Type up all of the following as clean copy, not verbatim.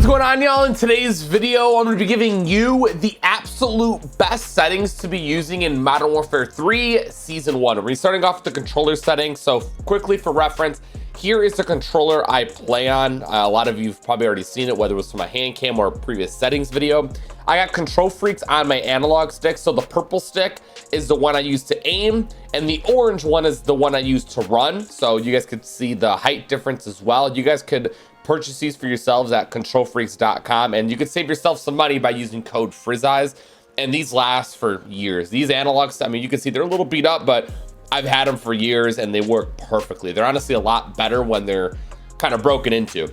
What's going on, y'all? In today's video, I'm going to be giving you the absolute best settings to be using in Modern Warfare 3 Season 1. We're starting off with the controller settings. So quickly for reference, here is the controller I play on. A lot of you've probably already seen it, whether it was from my hand cam or a previous settings video. I got control freaks on my analog stick. So the purple stick is the one I use to aim, and the orange one is the one I use to run. So you guys could see the height difference as well. You guys could purchase these for yourselves at controlfreaks.com, and you could save yourself some money by using code FRIZZEYES, and these last for years. These analogs, I mean, you can see they're a little beat up, but I've had them for years and they work perfectly. They're honestly a lot better when they're kind of broken into.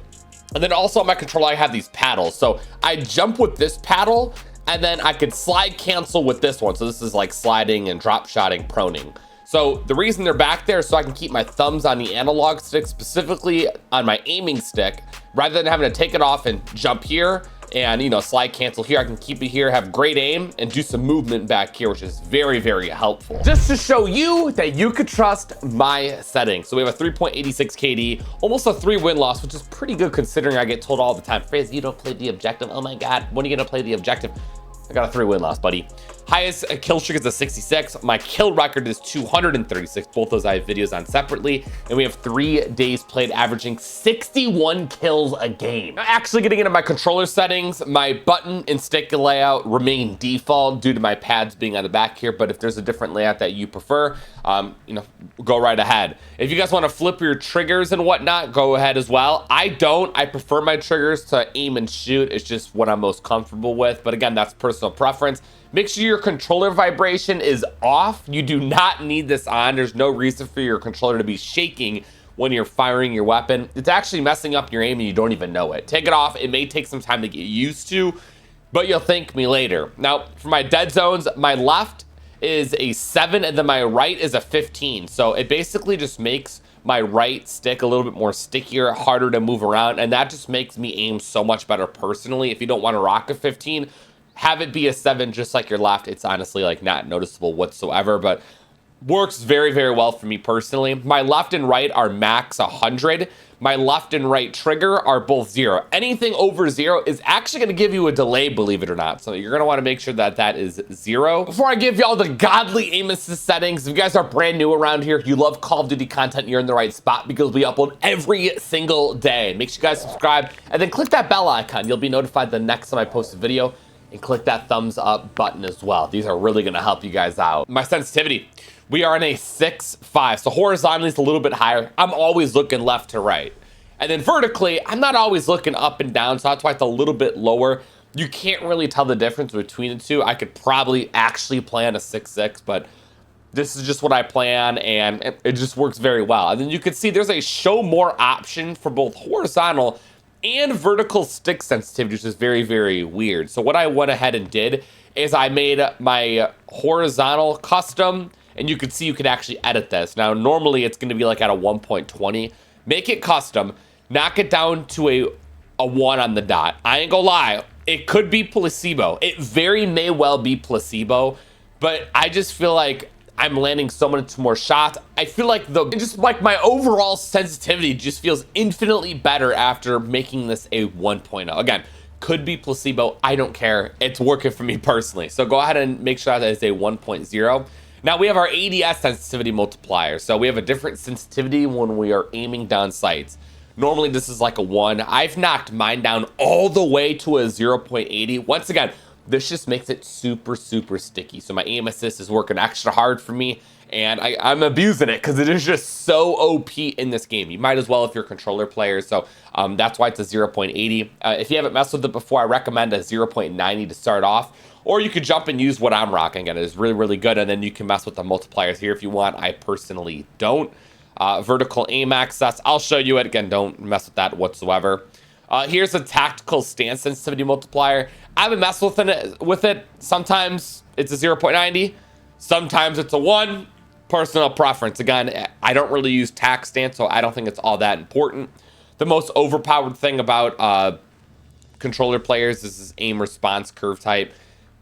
And then also on my controller, I have these paddles. So I jump with this paddle, and then I could slide cancel with this one. So this is like sliding and drop shotting, proning. So the reason they're back there is so I can keep my thumbs on the analog stick, specifically on my aiming stick, rather than having to take it off and jump here and, you know, slide cancel here. I can keep it here, have great aim, and do some movement back here, which is very, very helpful. Just to show you that you could trust my settings. So we have a 3.86 KD, almost a 3 win-loss, which is pretty good considering I get told all the time, FaZe, you don't play the objective. Oh my God, when are you gonna play the objective? I got a 3 win-loss, buddy. Highest kill streak is a 66. My kill record is 236. Both those I have videos on separately. And we have 3 days played averaging 61 kills a game. Now, actually getting into my controller settings, my button and stick layout remain default due to my pads being on the back here. But if there's a different layout that you prefer, you know, go right ahead. If you guys want to flip your triggers and whatnot, go ahead as well. I don't. I prefer my triggers to aim and shoot. It's just what I'm most comfortable with. But again, that's personal preference. Make sure your controller vibration is off. You do not need this on. There's no reason for your controller to be shaking when you're firing your weapon. It's actually messing up your aim and you don't even know it. Take it off. It may take some time to get used to, but you'll thank me later. Now, for my dead zones, my left is a 7 and then my right is a 15. So it basically just makes my right stick a little bit more stickier, harder to move around, and that just makes me aim so much better personally. If you don't want to rock a 15, have it be a 7 just like your left. It's honestly like not noticeable whatsoever, but works very, very well for me personally. My left and right are max 100. My left and right trigger are both 0. Anything over 0 is actually going to give you a delay, believe it or not. So you're going to want to make sure that that is 0. Before I give y'all the godly aim assist settings, if you guys are brand new around here, you love Call of Duty content, you're in the right spot because we upload every single day. Make sure you guys subscribe and then click that bell icon. You'll be notified the next time I post a video. And click that thumbs up button as well. These are really gonna help you guys out. My sensitivity, we are in a 6.5. So horizontally it's a little bit higher. I'm always looking left to right. And then vertically, I'm not always looking up and down, so that's why it's a little bit lower. You can't really tell the difference between the two. I could probably actually play on a 6.6, but this is just what I plan, and it just works very well. And then you can see there's a show more option for both horizontal and vertical stick sensitivity, which is very, very weird. So what I went ahead and did is I made my horizontal custom, and you can see you can actually edit this. Now, normally it's gonna be like at a 1.20. Make it custom, knock it down to a 1 on the dot. I ain't gonna lie, it could be placebo. It very may well be placebo, but I just feel like I'm landing so much more shots. I feel like just like my overall sensitivity just feels infinitely better after making this a 1.0. Again, could be placebo. I don't care. It's working for me personally. So go ahead and make sure that is a 1.0. Now we have our ADS sensitivity multiplier. So we have a different sensitivity when we are aiming down sights. Normally this is like a 1. I've knocked mine down all the way to a 0.80. Once again, this just makes it super, super sticky. So my aim assist is working extra hard for me, and I'm abusing it because it is just so OP in this game. You might as well if you're a controller player. So that's why it's a 0.80. If you haven't messed with it before, I recommend a 0.90 to start off. Or you could jump and use what I'm rocking, and it is really, really good. And then you can mess with the multipliers here if you want. I personally don't. Vertical aim access, I'll show you it. Again, don't mess with that whatsoever. Here's a tactical stance sensitivity multiplier. I haven't messed with it. Sometimes it's a 0.90. Sometimes it's a 1. Personal preference. Again, I don't really use tac stance, so I don't think it's all that important. The most overpowered thing about controller players is this aim response curve type.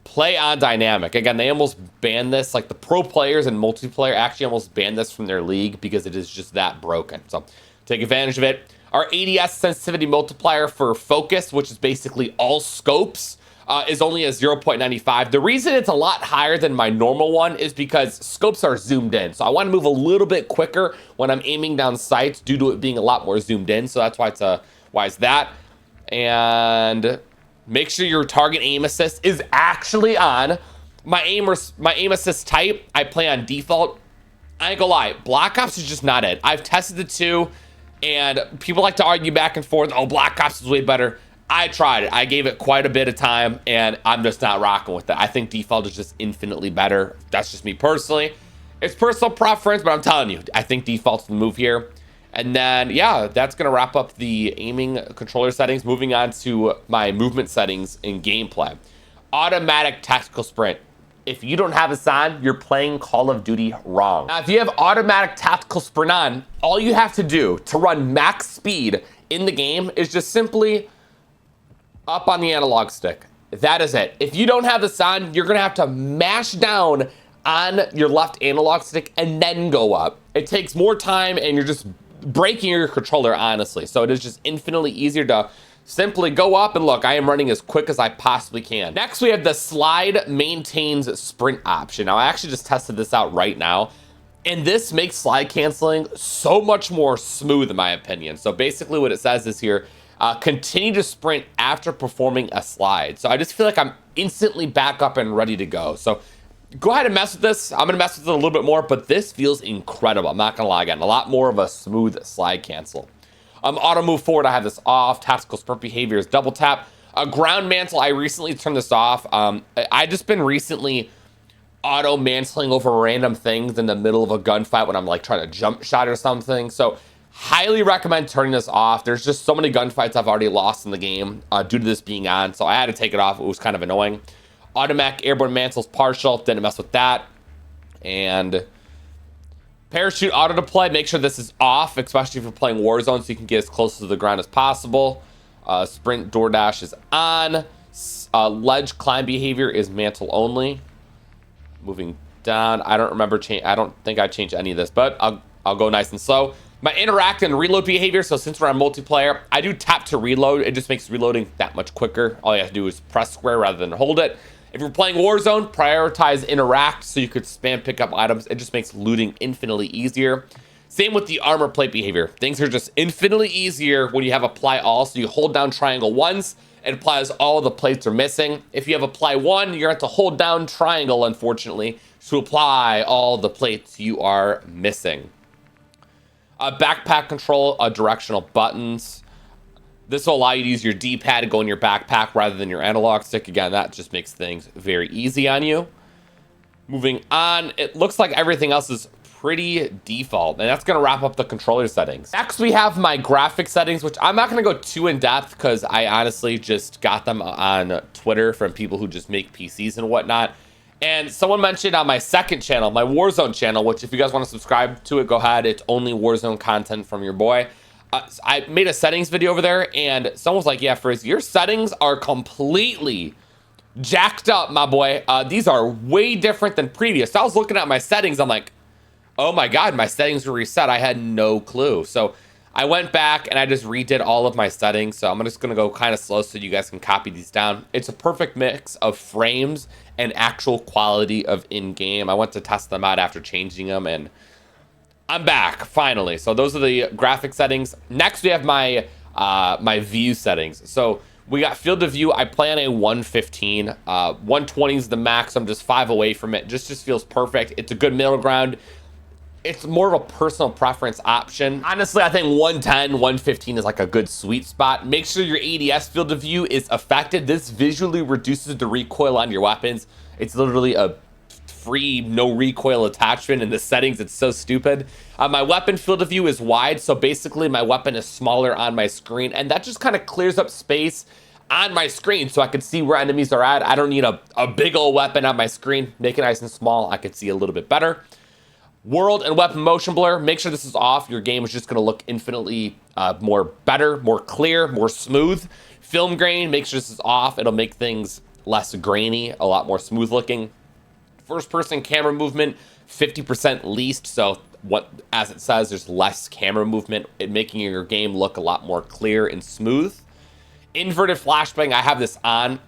Play on dynamic. Again, they almost banned this. Like the pro players and multiplayer actually almost banned this from their league because it is just that broken. So take advantage of it. Our ADS sensitivity multiplier for focus, which is basically all scopes, is only a 0.95. The reason it's a lot higher than my normal one is because scopes are zoomed in. So I want to move a little bit quicker when I'm aiming down sights due to it being a lot more zoomed in. So that's why it's that. And make sure your target aim assist is actually on. My aim assist type, I play on default. I ain't gonna lie, Black Ops is just not it. I've tested the two, and people like to argue back and forth. Oh, Black Ops is way better. I tried it. I gave it quite a bit of time, and I'm just not rocking with it. I think default is just infinitely better. That's just me personally. It's personal preference, but I'm telling you, I think default's the move here. And then, yeah, that's going to wrap up the aiming controller settings. Moving on to my movement settings in gameplay. Automatic tactical sprint. If you don't have this on, you're playing Call of Duty wrong. Now, if you have automatic tactical sprint on, all you have to do to run max speed in the game is just simply up on the analog stick. That is it. If you don't have this on, you're gonna have to mash down on your left analog stick and then go up. It takes more time and you're just breaking your controller, honestly. So it is just infinitely easier to simply go up, and look, I am running as quick as I possibly can. Next, we have the slide maintains sprint option. Now, I actually just tested this out right now, and this makes slide canceling so much more smooth in my opinion. So basically what it says is here, continue to sprint after performing a slide. So I just feel like I'm instantly back up and ready to go. So go ahead and mess with this. I'm gonna mess with it a little bit more, but this feels incredible. I'm not gonna lie, again, a lot more of a smooth slide cancel. Auto move forward, I have this off. Tactical sprint behavior is double tap. Ground mantle, I recently turned this off. I just been recently auto mantling over random things in the middle of a gunfight when I'm like trying to jump shot or something. So highly recommend turning this off. There's just so many gunfights I've already lost in the game due to this being on, so I had to take it off. It was kind of annoying. Automatic airborne mantles partial, didn't mess with that. And parachute auto deploy, make sure this is off, especially if you're playing Warzone, so you can get as close to the ground as possible. Sprint door dash is on. Ledge climb behavior is mantle only. Moving down, I don't think I changed any of this, but I'll go nice and slow. My interact and reload behavior, so since we're on multiplayer, I do tap to reload. It just makes reloading that much quicker. All you have to do is press square rather than hold it. If you're playing Warzone, prioritize interact so you could spam pick up items. It just makes looting infinitely easier. Same with the armor plate behavior. Things are just infinitely easier when you have apply all. So you hold down triangle once, it applies all the plates are missing. If you have apply one, you're going to have to hold down triangle, unfortunately, to apply all the plates you are missing. Backpack control, directional buttons. This will allow you to use your D-pad to go in your backpack rather than your analog stick. Again, that just makes things very easy on you. Moving on, it looks like everything else is pretty default, and that's gonna wrap up the controller settings. Next, we have my graphic settings, which I'm not gonna go too in depth because I honestly just got them on Twitter from people who just make PCs and whatnot. And someone mentioned on my second channel, my Warzone channel, which if you guys want to subscribe to it, go ahead. It's only Warzone content from your boy. I made a settings video over there, and someone was like, yeah, Frizz, your settings are completely jacked up, my boy. These are way different than previous. So I was looking at my settings. I'm like, oh my God, my settings were reset. I had no clue. So I went back and I just redid all of my settings. So I'm just going to go kind of slow so you guys can copy these down. It's a perfect mix of frames and actual quality of in-game. I went to test them out after changing them, and I'm back finally. So those are the graphic settings. Next, we have my my view settings. So we got field of view. I play on a 115. 120 is the max. I'm just 5 away from it. Just feels perfect. It's a good middle ground. It's more of a personal preference option. Honestly, I think 110, 115 is like a good sweet spot. Make sure your ADS field of view is affected. This visually reduces the recoil on your weapons. It's literally a free no recoil attachment in the settings. It's so stupid. My weapon field of view is wide, so basically my weapon is smaller on my screen, and that just kind of clears up space on my screen so I can see where enemies are at. I don't need a big old weapon on my screen. Make it nice and small. I could see a little bit better. World and weapon motion blur, make sure this is off. Your game is just going to look infinitely more better, more clear, more smooth. Film grain, make sure this is off. It'll make things less grainy, a lot more smooth looking. First person camera movement, 50% least, so what, as it says, there's less camera movement, making your game look a lot more clear and smooth. Inverted flashbang, I have this on.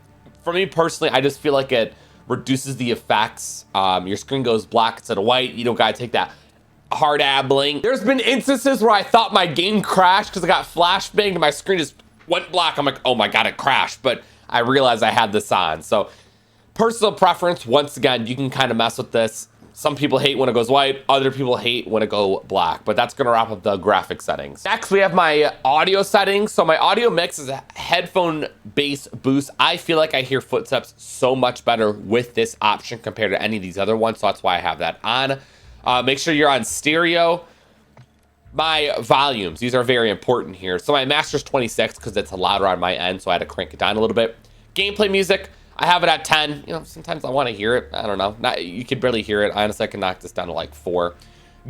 For me personally, I just feel like it reduces the effects. Your screen goes black instead of white. You don't gotta take that hard abbling. There's been instances where I thought my game crashed because I got flashbanged and my screen just went black. I'm like, oh my God, it crashed. But I realized I had this on. So personal preference, once again, you can kind of mess with this. Some people hate when it goes white, other people hate when it go black, but that's gonna wrap up the graphic settings. Next, we have my audio settings. So my audio mix is a headphone bass boost. I feel like I hear footsteps so much better with this option compared to any of these other ones, so that's why I have that on. Make sure you're on stereo. My volumes, these are very important here. So my master's 26 because it's louder on my end, so I had to crank it down a little bit. Gameplay music, I have it at 10. You know, sometimes I want to hear it. I don't know. You could barely hear it. Honestly, I can knock this down to like 4.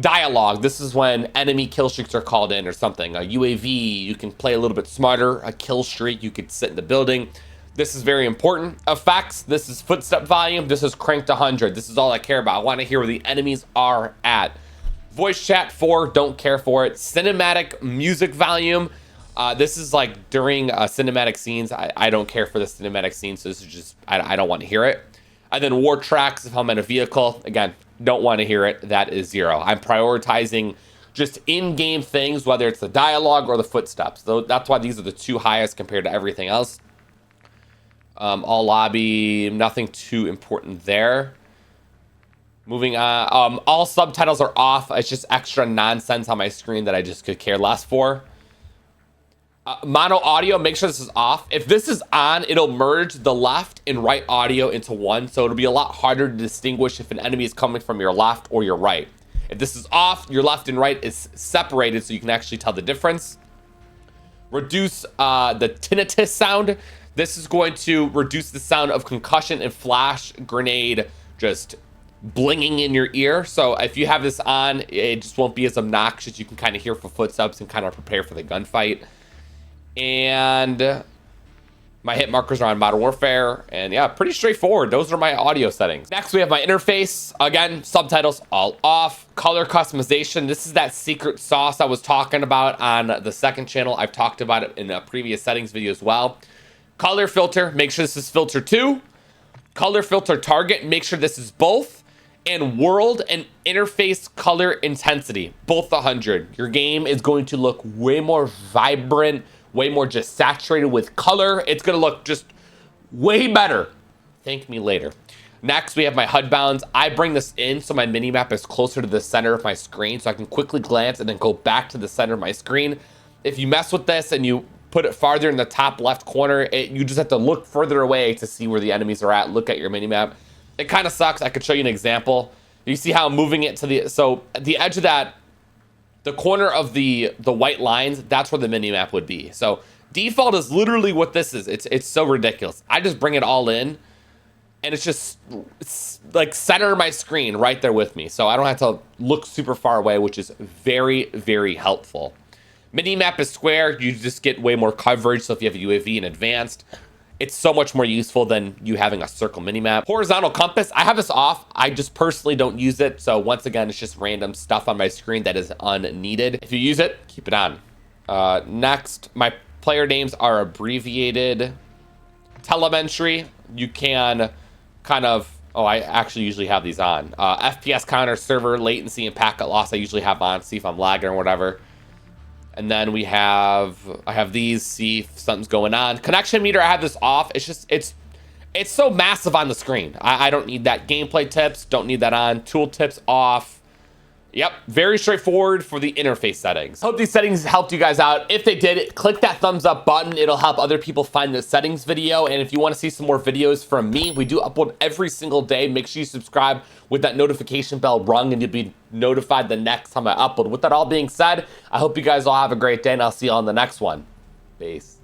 Dialogue, this is when enemy kill streaks are called in or something. A UAV, you can play a little bit smarter. A kill streak, you could sit in the building. This is very important. Effects, this is footstep volume. This is cranked to 100. This is all I care about. I want to hear where the enemies are at. Voice chat 4, don't care for it. Cinematic music volume. This is like during cinematic scenes. I don't care for the cinematic scenes, so this is just, I don't want to hear it. And then war tracks, if I'm in a vehicle, again, don't want to hear it. That is 0. I'm prioritizing just in-game things, whether it's the dialogue or the footsteps. So that's why these are the 2 highest compared to everything else. All lobby, nothing too important there. Moving on, all subtitles are off. It's just extra nonsense on my screen that I just could care less for. Mono audio, make sure this is off. If this is on, it'll merge the left and right audio into one, so it'll be a lot harder to distinguish if an enemy is coming from your left or your right. If this is off, your left and right is separated, so you can actually tell the difference. Reduce the tinnitus sound. This is going to reduce the sound of concussion and flash grenade just blinging in your ear. So if you have this on, it just won't be as obnoxious. You can kind of hear for footsteps and kind of prepare for the gunfight. And my hit markers are on Modern Warfare. And yeah, pretty straightforward. Those are my audio settings. Next, we have my interface. Again, subtitles all off. Color customization. This is that secret sauce I was talking about on the second channel. I've talked about it in a previous settings video as well. Color filter, make sure this is filter 2. Color filter target, make sure this is both. And world and interface color intensity, both 100. Your game is going to look way more vibrant, way more just saturated with color. It's gonna look just way better. Thank me later. Next, we have my HUD bounds. I bring this in so my minimap is closer to the center of my screen so I can quickly glance and then go back to the center of my screen. If you mess with this and you put it farther in the top left corner, you just have to look further away to see where the enemies are at, look at your minimap. It kind of sucks. I could show you an example. You see how I'm moving it to the, so at the edge of that, the corner of the white lines, that's where the minimap would be. So default is literally what this is. It's so ridiculous. I just bring it all in and it's like center my screen right there with me. So I don't have to look super far away, which is very, very helpful. Minimap is square. You just get way more coverage. So if you have a UAV in advanced, it's so much more useful than you having a circle minimap. Horizontal compass, I have this off. I just personally don't use it. So once again, it's just random stuff on my screen that is unneeded. If you use it, keep it on. Next, my player names are abbreviated. Telemetry, you can kind of, oh, I actually usually have these on. FPS counter, server latency, and packet loss I usually have on, see if I'm lagging or whatever. And then I have these, see if something's going on. Connection meter, I have this off. It's just, it's so massive on the screen. I don't need that. Gameplay tips, don't need that on. Tool tips off. Yep, very straightforward for the interface settings. Hope these settings helped you guys out. If they did, click that thumbs up button. It'll help other people find the settings video. And if you want to see some more videos from me, we do upload every single day. Make sure you subscribe with that notification bell rung and you'll be notified the next time I upload. With that all being said, I hope you guys all have a great day and I'll see you on the next one. Peace.